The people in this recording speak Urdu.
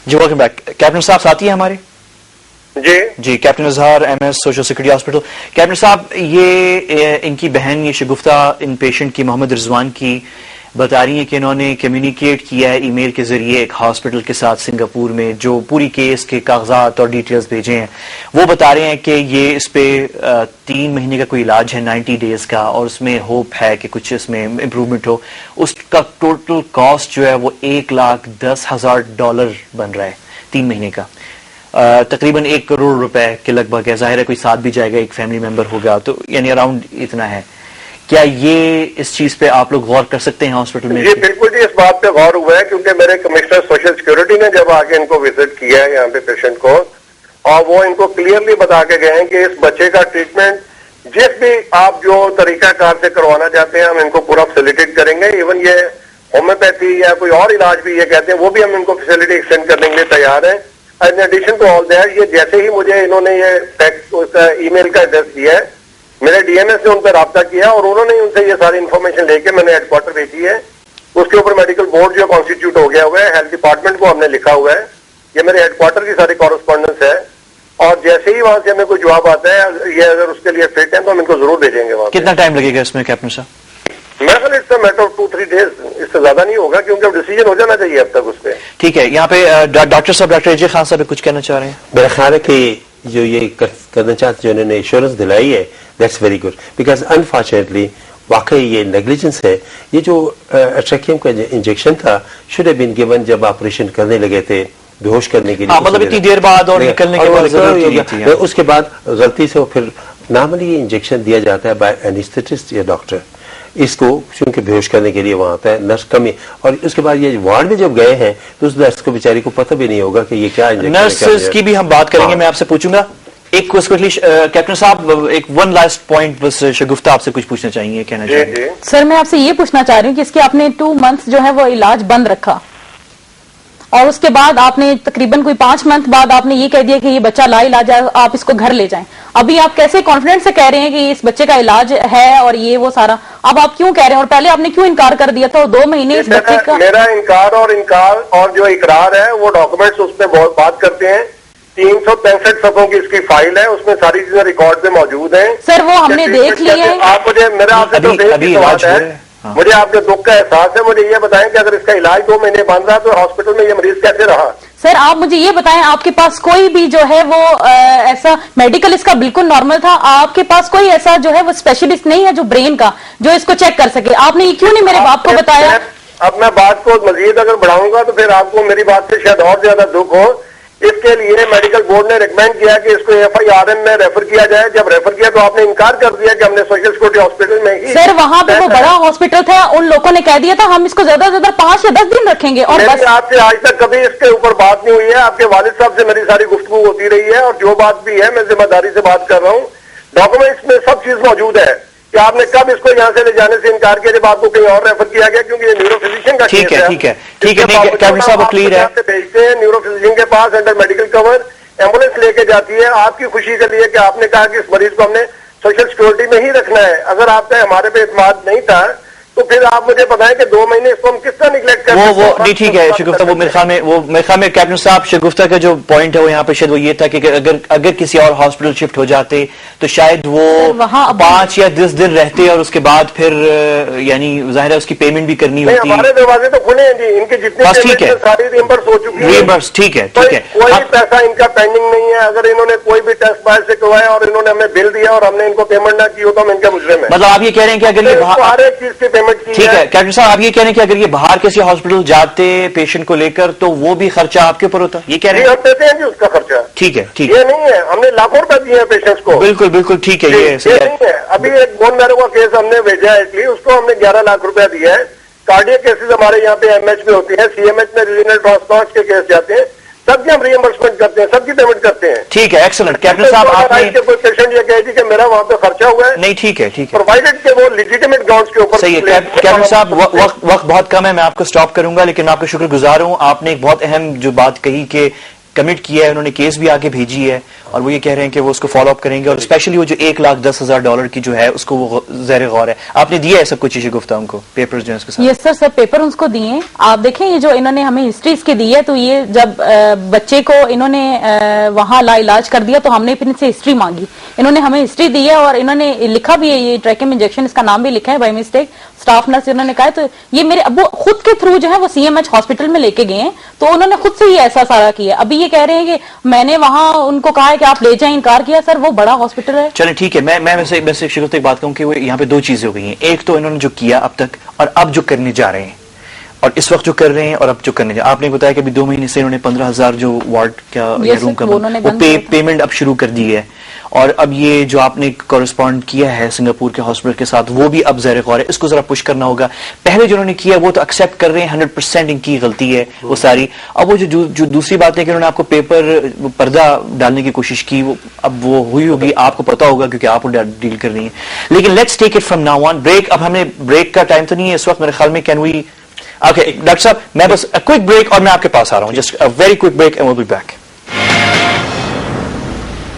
جی ویلکم بیک. کیپٹن صاحب ساتھی ہیں ہمارے؟ جی captain Izhar M S social security hospital. Captain صاحب یہ ان کی بہن یہ شگفتہ ان پیشنٹ کی محمد رضوان کی بتا رہی ہیں کہ انہوں نے کمیونیکیٹ کیا ہے ای میل کے ذریعے ایک ہاسپٹل کے ساتھ سنگاپور میں جو پوری کیس کے کاغذات اور ڈیٹیلز بھیجے ہیں. وہ بتا رہے ہیں کہ یہ اس پہ 3 مہینے کا کوئی علاج ہے 90 ڈیز کا اور اس میں ہوپ ہے کہ کچھ اس میں امپروومنٹ ہو. اس کا ٹوٹل کاسٹ جو ہے وہ $1,10,000 بن رہا ہے 3 مہینے کا. تقریباً 1 کروڑ روپے کے لگ بھگ ہے. ظاہر ہے کوئی ساتھ بھی جائے گا ایک فیملی ممبر ہوگا تو یعنی اراؤنڈ اتنا ہے. کیا یہ اس چیز پہ آپ لوگ غور کر سکتے ہیں ہاسپٹل میں؟ جی بالکل جی اس بات پہ غور ہوا ہے کیونکہ میرے کمشنر سوشل سیکورٹی نے جب آگے ان کو وزٹ کیا ہے یہاں پہ پیشنٹ کو اور وہ ان کو کلیئرلی بتا کے گئے ہیں کہ اس بچے کا ٹریٹمنٹ جس بھی آپ جو طریقہ کار سے کروانا چاہتے ہیں ہم ان کو پورا فیسیلیٹیٹ کریں گے. ایون یہ ہومیوپیتھی یا کوئی اور علاج بھی یہ کہتے ہیں وہ بھی ہم ان کو فیسلٹی ایکسٹینڈ کرنے کے لیے تیار ہیں. In addition to all that یہ جیسے ہی مجھے انہوں نے یہ ای میل کا ایڈریس دیا ہے میرے ڈی ایم ایس نے ان پہ رابطہ کیا اور انہوں نے ان سے یہ ساری انفارمیشن لے کے میں نے ہیڈ کوارٹر بھیجی ہے. اس کے اوپر میڈیکل بورڈ جو کانسٹیٹیوٹ ہو گیا ہوا ہے ہیلتھ ڈپارٹمنٹ کو ہم نے لکھا ہوا ہے. یہ میرے ہیڈ کوارٹر کی ساری کورسپونڈنس ہے اور جیسے ہی وہاں سے ہمیں کوئی جواب آتا ہے یہ اگر اس کے لیے فٹ ہے تو ہم ان کو ضرور بھیجیں گے. وہاں کتنا ٹائم لگے گا اس میں کیپٹن صاحب؟ میرا خیال it's a matter of 2-3 days. اس سے زیادہ نہیں ہوگا کیونکہ اب ڈیسیجن ہو جانا چاہیے اب تک اس پہ. ٹھیک ہے. یہاں پہ ڈاکٹر صاحب ڈاکٹر اجے خان صاحب کچھ کہنا چاہ رہے ہیں؟ میرا خیال ہے کہ جو یہ کرنا چاہتے جو انہوں نے انشورنس دلائی ہے that's very good because unfortunately واقعی یہ نیگلیجنس ہے. یہ جو اٹریکیم کا انجیکشن تھا شوڈ ہیو بین گیون جب آپریشن کرنے لگے تھے بے ہوش کرنے کے لیے مطلب اتنی دیر بعد اور نکلنے کے بعد اس کے بعد غلطی سے پھر نارملی یہ انجیکشن دیا جاتا ہے بائی اینستھیٹسٹ یا ڈاکٹر. اس کو چونکہ بے ہوش کرنے کے لیے وہاں آتا ہے نرس کمی اور اس کے بعد یہ وارڈ میں جب گئے ہیں تو اس نرس کو بیچاری کو پتہ بھی نہیں ہوگا کہ یہ کیا نرس کی بھی ہم بات کریں گے. میں آپ سے پوچھوں گا ایک کیپٹن صاحب ایک ون لاسٹ پوائنٹ بس شگفتہ آپ سے کچھ پوچھنا چاہیے کہنا چاہیے؟ سر میں آپ سے یہ پوچھنا چاہ رہی ہوں کہ اس کے آپ نے 2 months جو ہے وہ علاج بند رکھا اور اس کے بعد آپ نے تقریباً کوئی 5 month بعد آپ نے یہ کہہ دیا کہ یہ بچہ لا علاج ہے آپ اس کو گھر لے جائیں. ابھی آپ کیسے کانفیڈنس سے کہہ رہے ہیں کہ اس بچے کا علاج ہے اور یہ وہ سارا اب آپ کیوں کہہ رہے ہیں اور پہلے آپ نے کیوں انکار کر دیا تھا اور 2 مہینے اس بچے کا؟ میرا انکار اور جو اقرار ہے وہ ڈاکومنٹس اس میں بہت بات کرتے ہیں. 365 صفحوں کی اس کی فائل ہے اس میں ساری چیزیں ریکارڈ میں موجود ہیں. سر وہ ہم نے دیکھ لی ہے. آپ مجھے میرا آپ سے مجھے آپ کے دکھ کا احساس ہے. مجھے یہ بتائیں کہ اگر اس کا علاج 2 مہینے بند رہا تو ہاسپٹل میں یہ مریض کیسے رہا؟ سر آپ مجھے یہ بتائیں آپ کے پاس کوئی بھی جو ہے وہ ایسا میڈیکل اس کا بالکل نارمل تھا آپ کے پاس کوئی ایسا جو ہے وہ اسپیشلسٹ نہیں ہے جو برین کا جو اس کو چیک کر سکے؟ آپ نے یہ کیوں نہیں میرے باپ کو بتایا؟ اب میں بات کو مزید اگر بڑھاؤں گا تو پھر آپ کو میری بات سے شاید اور زیادہ دکھ ہو. اس کے لیے میڈیکل بورڈ نے ریکمینڈ کیا کہ اس کو FIRN میں ریفر کیا جائے. جب ریفر کیا تو آپ نے انکار کر دیا کہ ہم نے سوشل سیکورٹی ہاسپٹل میں ہی. سر وہاں پہ وہ بڑا ہاسپٹل تھا ان لوگوں نے کہہ دیا تھا ہم اس کو زیادہ سے زیادہ 5 یا 10 دن رکھیں گے اور بس. آپ سے آج تک کبھی اس کے اوپر بات نہیں ہوئی ہے. آپ کے والد صاحب سے میری ساری گفتگو ہوتی رہی ہے اور جو بات بھی ہے میں ذمہ داری سے بات کر رہا ہوں. ڈاکومنٹس میں سب چیز موجود ہے کہ آپ نے کب اس کو یہاں سے لے جانے سے انکار کیا جب آپ کو کہیں اور ریفر کیا گیا کیونکہ یہ نیورو فزیشین کا ٹھیک ہے کیپٹن صاحب کلیئر ہے. بھیجتے ہیں نیورو فزیشین کے پاس انڈر میڈیکل کور ایمبولینس لے کے جاتی ہے آپ کی خوشی کے لیے کہ آپ نے کہا کہ اس مریض کو ہم نے سوشل سیکورٹی میں ہی رکھنا ہے. اگر آپ کا ہمارے پہ اعتماد نہیں تھا تو پھر آپ مجھے بتائیں کہ 2 مہینے اس کو ہم کس طرح نگلیکٹ کریں. وہ نہیں ٹھیک ہے شگفتہ وہ میرے خیال میں کیپٹن صاحب شگفتہ کا جو پوائنٹ ہے وہ یہاں پہ شاید وہ یہ تھا کہ اگر کسی اور ہاسپٹل شفٹ ہو جاتے تو شاید وہ 5 یا 10 دن رہتے اور اس کے بعد پھر یعنی ظاہر ہے اس کی پیمنٹ بھی کرنی ہوتی. ہمارے دروازے تو کھلے ہیں جی. ان کے جتنے ساری ریمبرس ہو چکی ہیں. ٹھیک ہے کوئی پیسہ ان کا پینڈنگ نہیں ہے. اگر انہوں نے کوئی بھی ٹیسٹ باہر سے کروایا اور انہوں نے ہمیں بل دیا اور ہم نے ان کو پیمنٹ نہ کی ہو تو ہم ان کے مجرم ہیں. مطلب آپ یہ کہہ رہے ہیں کہ اگر یہ ہر ایک چیز کی پیمنٹ ٹھیک ہے کیپٹن صاحب آپ یہ کہہ رہے ہیں کہ اگر یہ باہر کسی ہاسپٹل جاتے پیشنٹ کو لے کر تو وہ بھی خرچہ آپ کے اوپر ہوتا یہ کہہ رہے ہیں؟ ہم دیتے ہیں جی اس کا خرچہ. ٹھیک ہے یہ نہیں ہے ہم نے لاکھوں روپے دیے ہیں پیشنٹس کو. بالکل ٹھیک ہے یہ نہیں ہے. ابھی ایک بون میرو کا کیس ہم نے بھیجا ہے اٹلی اس کو ہم نے 11 لاکھ روپیہ دیا ہے. کارڈیاک کیسز ہمارے یہاں پہ MH میں ہوتی ہیں CMH میں ریجنل ٹرانسپلانٹ کے کیس جاتے ہیں سب کی ہم ری ایمبرسمنٹ کرتے ہیں سب کی پیمنٹ کرتے ہیں. ٹھیک ہے ایکسلنٹ. کیپٹن صاحب آپ نے کوئی پیشنٹ یہ کہے گی کہ میرا وہاں پہ خرچہ ہوا ہے نہیں ٹھیک ہے پرووائڈڈ کہ وہ لیجیٹیمیٹ گراؤنڈز کے اوپر. صحیح ہے کیپٹن صاحب وقت بہت کم ہے میں آپ کو سٹاپ کروں گا لیکن میں آپ کا شکر گزار ہوں. آپ نے ایک بہت اہم جو بات کہی کہ کمٹ کیا ہے, انہوں نے کیس بھی آگے بھیجی ہے, اور وہ یہ کہہ رہے ہیں کہ وہ اس کو فالو اپ کریں گے, اور اسپیشلی وہ جو $1,10,000 کی جو ہے اس کو وہ زیر غور ہے. آپ نے دیا ہے سب کچھ شگفتہ ان کو پیپرز جو ہیں اس کے ساتھ؟ یس سر, سب پیپر ان کو دیے. آپ دیکھیں یہ جو انہوں نے ہمیں ہسٹری اس کی دی ہے, تو یہ جب بچے کو انہوں نے وہاں لا علاج کر دیا تو ہم نے پھر ان سے ہسٹری مانگی. انہوں نے ہمیں ہسٹری دی ہے اور انہوں نے لکھا بھی ہے, یہ ٹریکم انجیکشن اس کا نام بھی لکھا ہے بائی مسٹیک, اسٹاف نرس انہوں نے کہا. تو یہ میرے ابو خود کے تھرو جو ہے وہ CMH ہاسپٹل میں لے کے گئے ہیں, تو انہوں نے خود سے ہی ایسا سارا کیا. ابھی یہ کہہ رہے ہیں کہ میں نے وہاں ان کو کہا ہے کہ آپ لے جائیں, انکار کیا. سر وہ بڑا ہاسپٹل ہے. چلیں ٹھیک ہے, میں ویسے شگفتہ ایک بات کہوں کہ وہ یہاں پہ دو چیزیں ہو گئی ہیں. ایک تو انہوں نے جو کیا اب تک, اور اب جو کرنے جا رہے ہیں, اور اس وقت جو کر رہے ہیں اور اب جو کرنے جا. آپ نے بتایا کہ ابھی 2 مہینے سے انہوں نے 15,000 جو وارڈ کا روم کا پیمنٹ اب شروع کر دی ہے, اور اب یہ جو آپ نے کورسپونڈ کیا ہے سنگاپور کے ہاسپٹل کے ساتھ وہ بھی اب زیر غور ہے. اس کو ذرا پش کرنا ہوگا. پہلے جو انہوں نے کیا وہ تو ایکسیپٹ کر رہے ہیں, 100% ان کی غلطی ہے وہ ساری. اب وہ جو دوسری بات ہے کہ انہوں نے آپ کو پیپر پردہ ڈالنے کی کوشش کی, وہ اب وہ ہوئی ہوگی, آپ کو پتا ہوگا کیونکہ آپ ڈیل کر رہی ہیں. لیکن let's take it from now on. Break, اب ہمیں بریک کا ٹائم تو نہیں ہے اس وقت میرے خیال میں. کین وی اوکے ڈاکٹر صاحب, میں بس کوئک بریک اور میں آپ کے پاس آ رہا ہوں. Just very quick break and we'll be back.